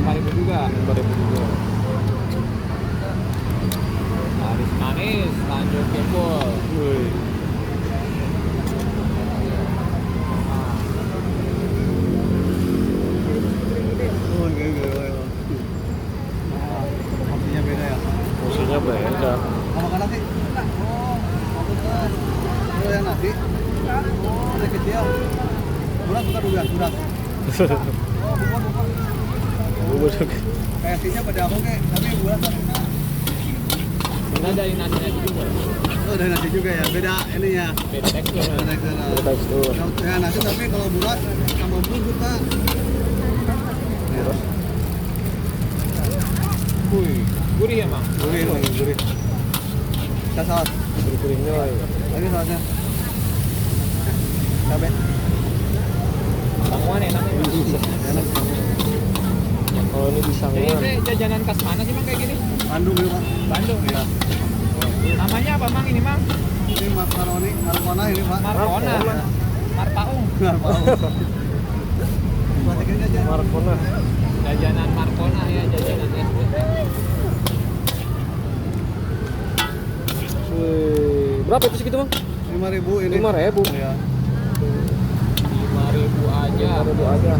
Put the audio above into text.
5.000 juga. 5.000 juga. Laris manis, lanjut jempol. Wih. Porsinya beda ya. Porsinya beda. Kalau makan nasi, oh, itu yang nasi, oh, yang kecil, bulat bukan udah, bulat. Oh, bukan. Bubur juga. KFC-nya pada aku kayak, tapi bulat kan. Kita dari nasinya juga. Oh, dari nasi juga ya, beda ininya. Beda tekstur. Beda tekstur. Beda tekstur. Ya, nasi tapi kalau bulat sama bumbu kita. Terus Wih, gurih ya, Mang? Gurih, gurih. Kita saus. gurih-gurihnya lah ya. Lagi sausnya. Cabai. Bangwan enak ya, Mang? Enak. Kalau ini Jadi pisangnya ini jajanan khas mana sih, Mang, kayak gini? Bandung gitu, Pak. Bandung. Iya. Namanya apa, Mang, ini, Mang? Ini makaroni, marcona ini, Pak. Marcona. Marcona. Marpaung. Masukin aja. Marcona. Jajanan Marcona ya, jajanan SD. Wih. Berapa itu segitu, Bang? 5.000 ini. 5.000. Iya. 5.000 aja. 5.000 aja.